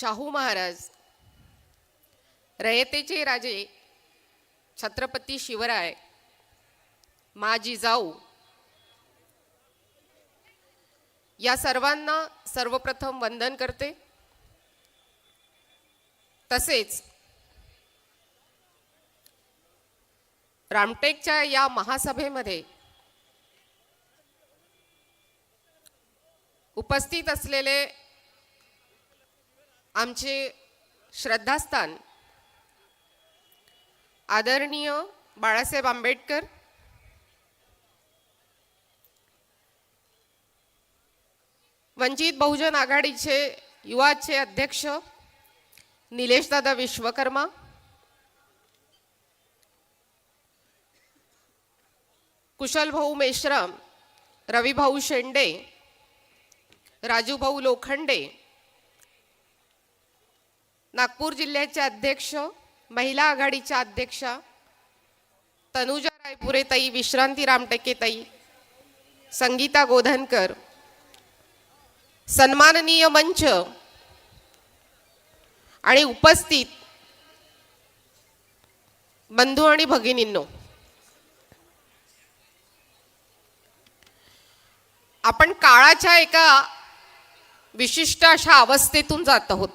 शाहू महाराज, रयतेचे राजे छत्रपती शिवराय, मा जिजाऊ या सर्वांना सर्वप्रथम वंदन करते। तसेच रामटेकच्या या महासभेमध्ये उपस्थित असलेले आमचे श्रद्धास्थान आदरणीय बाळासाहेब आंबेडकर, वंचित बहुजन आघाडीचे युवाचे अध्यक्ष निलेशदादा विश्वकर्मा, कुशलभाऊ मेश्राम, रविभाऊ शेंडे, राजूभाऊ लोखंडे, नागपूर जिल्ह्याचे अध्यक्ष महिला आघाडीच्या अध्यक्षा तनुजा रायपुरे ताई, विश्रांती रामटेके ताई, संगीता गोधनकर, सन्माननीय मंच आणि उपस्थित बंधू आणि भगिनींनो, आपण काळाच्या एका विशिष्ट अशा अवस्थेतून जात आहोत।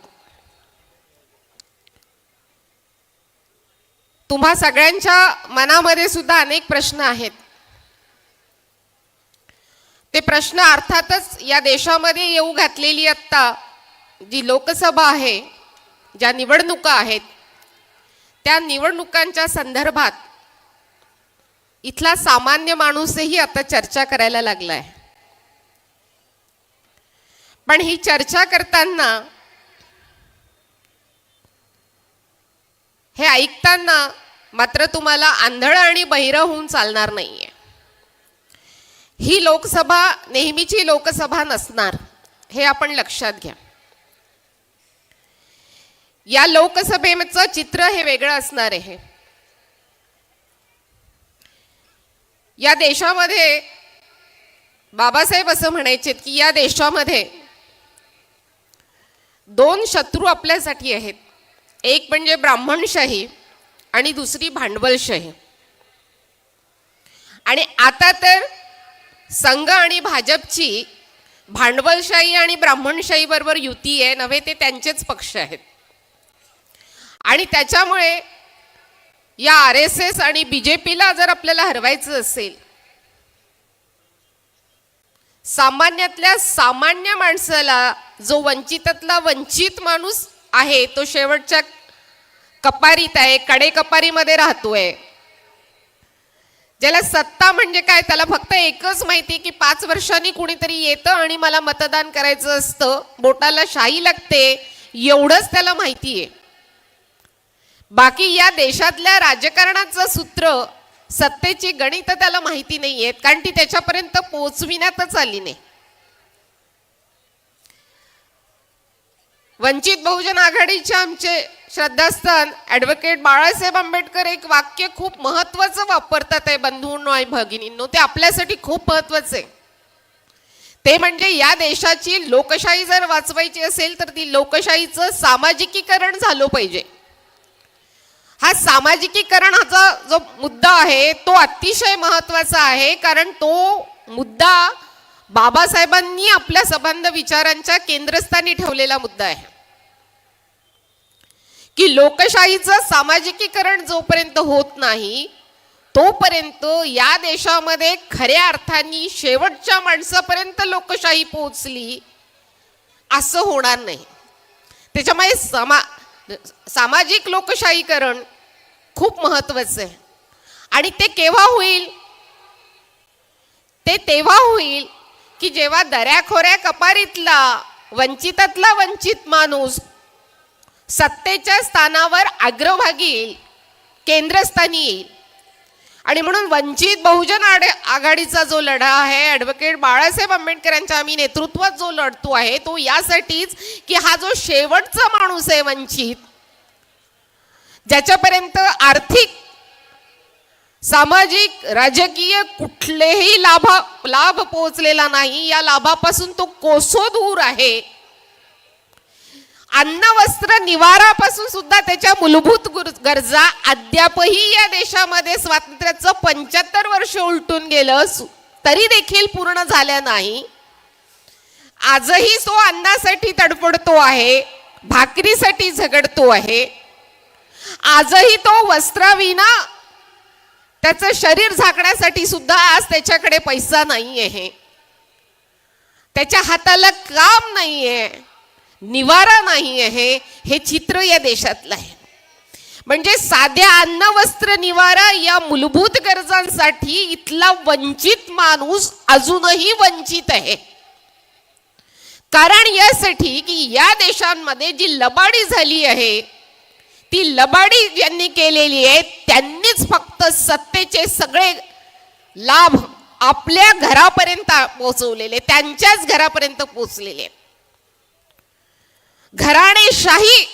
तुम्हा सगळ्यांच्या मनामध्ये सुद्धा अनेक प्रश्न आहेत। ते प्रश्न अर्थातच या देशामध्ये येऊ घातलेली आता जी लोकसभा आहे, ज्या निवडणुका आहेत, त्या निवडणुकांच्या संदर्भात इथला सामान्य माणूसही आता चर्चा करायला लागलाय। पण ही चर्चा करताना, हे ऐकताना मात्र तुम्हाला आंधळ आणि बहिरं होऊन चालणार नाहीये। ही लोकसभा नेहमीची लोकसभा नसणार, हे आपण लक्षात घ्या। या लोकसभेचं चित्र हे वेगळं असणार आहे। या देशामध्ये बाबासाहेब असं म्हणायचे की या देशामध्ये दोन शत्रू आपल्यासाठी आहेत, एक म्हणजे ब्राह्मणशाही आणि दुसरी भांडवलशाही। आणि आता तर संघ आणि भाजपची भांडवलशाही आणि ब्राह्मणशाही बरोबर युती आहे, नव्हे ते त्यांचेच पक्ष आहेत। आणि त्याच्यामुळे या RSS आणि BJPला जर आपल्याला हरवायचं असेल, सामान्यातल्या सामान्य माणसाला, जो वंचितातला वंचित माणूस आहे, तो शेवटच्या कपारीत आहे, कडे कपारीमध्ये राहतोय, ज्याला सत्ता म्हणजे काय त्याला फक्त एकच माहिती की 5 वर्षांनी कुणीतरी येतं आणि मला मतदान करायचं असतं, बोटाला शाई लागते, एवढंच त्याला माहिती आहे। बाकी या देशातल्या राजकारणाचं सूत्र, सत्तेची गणित त्याला माहिती नाही आहेत, कारण ती त्याच्यापर्यंत पोहोचविण्यातच आली नाही। वंचित बहुजन आघाडीचे आमचे श्रद्धास्थान ॲडव्होकेट बाळासाहेब आंबेडकर एक वाक्य खूप महत्त्वाचं वापरतात आहे बंधूंनो आणि भगिनींनो, ते आपल्यासाठी खूप महत्त्वाचं आहे। ते म्हणजे या देशाची लोकशाही जर वाचवायची असेल तर ती लोकशाहीचं सामाजिकीकरण झालं पाहिजे। हा सामाजिकीकरणाचा जो मुद्दा आहे तो अतिशय महत्त्वाचा आहे, कारण तो मुद्दा बाबासाहेबांनी आपल्या सबंध विचारांच्या केंद्रस्थानी ठेवलेला मुद्दा आहे की लोकशाहीचं सामाजिकीकरण जोपर्यंत होत नाही तोपर्यंत या देशामध्ये खऱ्या अर्थाने शेवटच्या माणसापर्यंत लोकशाही पोहोचली असं होणार नाही। त्याच्यामुळे सामाजिक लोकशाहीकरण खूप महत्त्वाचं आहे। आणि ते केव्हा होईल? ते तेव्हा होईल की जेव्हा दऱ्याखोऱ्या कपारीतला वंचितातला वंचित माणूस सत्तेच्या स्थानावर अग्रभागी येईल, केंद्रस्थानी येईल। आणि म्हणून वंचित बहुजन आघाडीचा जो लढा आहे, ॲडव्होकेट बाळासाहेब आंबेडकरांच्या आम्ही नेतृत्वात जो लढतो आहे, तो यासाठीच की हा जो शेवटचा माणूस आहे वंचित, ज्याच्यापर्यंत आर्थिक, सामाजिक, राजकीय कुठलेही लाभ पोहोचलेला नाही, या लाभापासून तो कोसो दूर आहे, अन्न वस्त्र निवारापासून सुद्धा त्याच्या मूलभूत गरजा अद्यापही या देशामध्ये स्वातंत्र्याचं 75 वर्ष उलटून गेलं तरी देखील पूर्ण झाल्या नाही. आजही तो अन्नासाठी तडफडतो आहे, भाकरीसाठी झगडतो आहे. आजही तो वस्त्राविना त्याचं शरीर झाकण्यासाठी सुद्धा आज त्याच्याकडे पैसा नाही आहे, त्याच्या हाताला काम नाही आहे, निवारा नाही आहे. हे चित्र या देशातलं आहे. म्हणजे साध्या अन्न वस्त्र निवारा या मूलभूत गरजांसाठी इथला वंचित माणूस अजूनही वंचित आहे. कारण यासाठी की या देशांमध्ये जी लबाडी झाली आहे, ती लबाडी ज्यांनी केलेली आहे त्यांनीच फक्त सत्तेचे सगळे लाभ आपल्या घरापर्यंत पोहोचवलेले, त्यांच्याच घरापर्यंत पोहोचलेले. घराणेशाही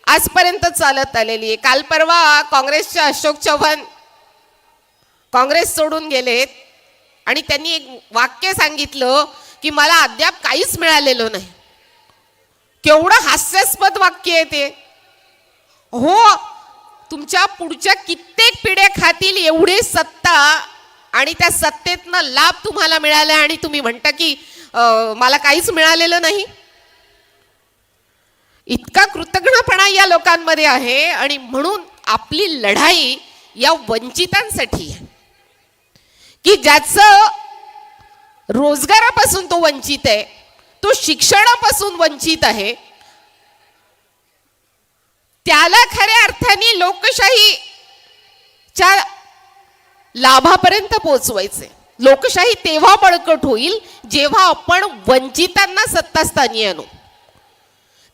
आजपर्यंत चालत आलेली आहे. काल परवा काँग्रेसचे अशोक चव्हाण काँग्रेस सोडून गेलेत आणि त्यांनी एक वाक्य सांगितलं की मला अद्याप काहीच मिळालेलं नाही. केवढं हास्यास्पद वाक्य आहे ते. हो, तुमच्या पुढच्या कित्येक पिढ्या खातील एवढी सत्ता आणि त्या सत्तेतनं लाभ तुम्हाला मिळाला आणि तुम्ही म्हणता की मला काहीच मिळालेलं नाही. इतका कृतज्ञपणा या लोकांमध्ये आहे. आणि म्हणून आपली लढाई या वंचितांसाठी आहे की ज्याचं रोजगारापासून तो वंचित आहे, तो शिक्षणापासून वंचित आहे, त्याला खऱ्या अर्थाने लोकशाहीच्या लाभापर्यंत पोहोचवायचे. लोकशाही तेव्हा बळकट होईल जेव्हा आपण वंचितांना सत्तास्थानी आणू.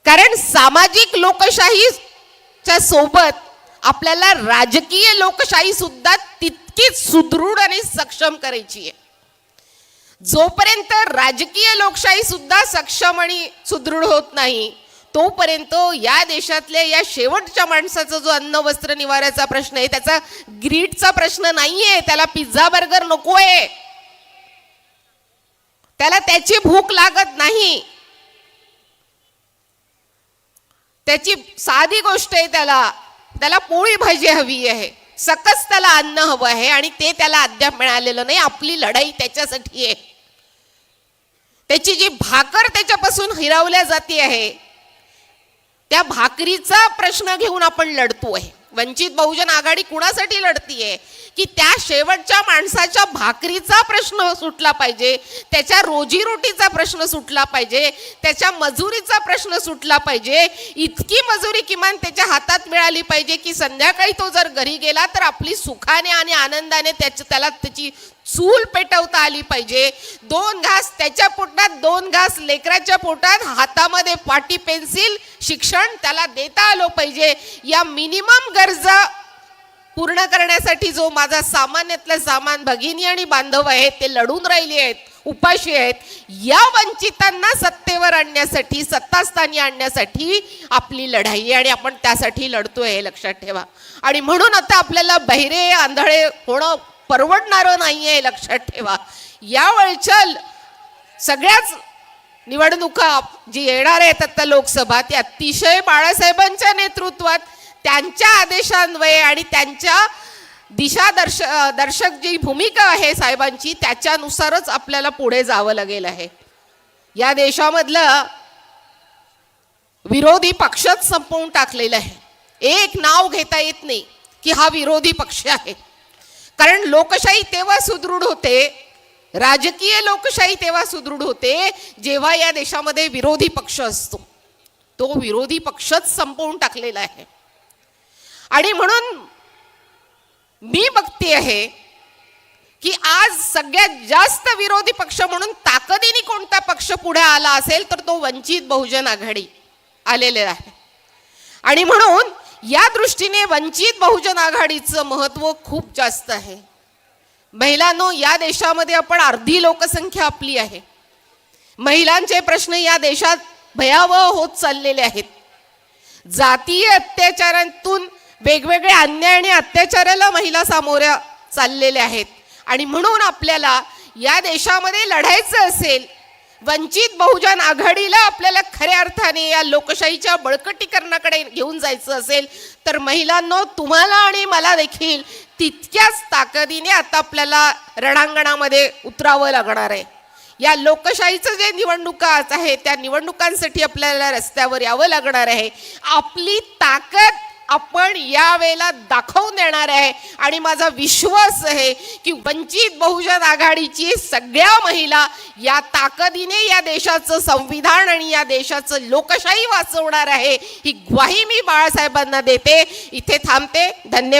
कारण सामाजिक लोकशाहीच्या सोबत आपल्याला राजकीय लोकशाही सुद्धा तितकीच सुदृढ आणि सक्षम करायची आहे. जोपर्यंत राजकीय लोकशाही सुद्धा सक्षम आणि सुदृढ होत नाही तोपर्यंत या देशातल्या या शेवटच्या माणसाचा जो अन्न वस्त्र निवाऱ्याचा प्रश्न आहे त्याचा ग्रीडचा प्रश्न नाहीये. त्याला पिझ्झा बर्गर नकोय, त्याला त्याची भूक लागत नाही. त्याची साधी गोष्ट आहे, त्याला पोळी भाजी हवी आहे, सकस त्याला अन्न हवं आहे आणि ते त्याला अद्याप मिळालेलं नाही. आपली लढाई त्याच्यासाठी आहे. त्याची जी भाकर त्याच्यापासून हिरावल्या जाते आहे त्या भाकरीचा प्रश्न घेऊन आपण लढतो आहे. वंचित बहुजन आघाडी कुणासाठी लढतीये की त्या शेवटच्या माणसाच्या भाकरीचा प्रश्न सुटला पाहिजे, त्याच्या रोजीरोटीचा प्रश्न सुटला पाहिजे, त्याच्या मजुरीचा प्रश्न सुटला पाहिजे. इतकी मजुरी किमान त्याच्या हातात मिळाली पाहिजे की संध्याकाळी तो जर घरी गेला तर आपली सुखाने आणि आनंदाने त्याला त्याची चूल पेटवता आली पाहिजे. 2 घास त्याच्या पोटात, 2 घास लेकराच्या पोटात, हातामध्ये पाटी पेन्सिल, शिक्षण त्याला देता आलं पाहिजे. या मिनिमम गरजा पूर्ण करण्यासाठी जो माझा सामान्यातला सामान भगिनी आणि बांधव आहेत ते लढून राहिले आहेत, उपाशी आहेत. या वंचितांना सत्तेवर आणण्यासाठी, सत्तास्थानी आणण्यासाठी आपली लढाई आहे आणि आपण त्यासाठी लढतोय हे लक्षात ठेवा. आणि म्हणून आता आपल्याला बहिरे आंधळे होणं परवडणारं नाहीये, लक्षात ठेवा. यावेळच्या सगळ्याच निवडणुका जी येणार आहेत आता लोकसभा, ती अतिशय बाळासाहेबांच्या नेतृत्वात त्यांच्या आदेशान्वये आणि त्यांच्या दिशादर्शक जी भूमिका आहे साहेबांची त्याच्यानुसारच आपल्याला पुढे जावं लागेल आहे. या देशामधलं विरोधी पक्षच संपवून टाकलेलं आहे. एक नाव घेता येत नाही की हा विरोधी पक्ष आहे. कारण लोकशाही तेव्हा सुदृढ होते, राजकीय लोकशाही तेव्हा सुदृढ होते जेव्हा या देशामध्ये विरोधी पक्ष असतो. तो विरोधी पक्षच संपवून टाकलेला आहे. आणि म्हणून मी बघते आहे की आज सगळ्यात जास्त विरोधी पक्ष म्हणून ताकदीने कोणता पक्ष पुढे आला असेल तर तो वंचित बहुजन आघाडी आलेले आहे. आणि म्हणून या दृष्टीने वंचित बहुजन आघाडीचं महत्त्व खूप जास्त आहे. महिलांनो, या देशामध्ये आपण अर्धी लोकसंख्या आपली आहे. महिलांचे प्रश्न या देशात भयावह होत चाललेले आहेत. जातीय अत्याचारातून वेगवेगळे अन्याय आणि अत्याचाराला महिला सामोऱ्या चाललेल्या आहेत. आणि म्हणून आपल्याला या देशामध्ये लढायचं असेल वंचित बहुजन आघाडीला आपल्याला खऱ्या अर्थाने या लोकशाहीच्या बळकटीकरणाकडे घेऊन जायचं असेल तर महिलांनो, तुम्हाला आणि मला देखील तितक्याच ताकदीने आता आपल्याला रणांगणामध्ये उतरावं लागणार आहे. या लोकशाहीचं जे निवडणुका आहे त्या निवडणुकांसाठी आपल्याला रस्त्यावर यावं लागणार आहे. आपली ताकद आपण यावेळेला दाखवून देणार आहे आणि माझा विश्वास आहे की वंचित बहुजन आघाडीची सगळ्या महिला या ताकदीने या देशाचं संविधान आणि या देशाचं लोकशाही वाचवणार आहे. ही ग्वाही मी बाळासाहेबांना देते. इथे थांबते. धन्यवाद.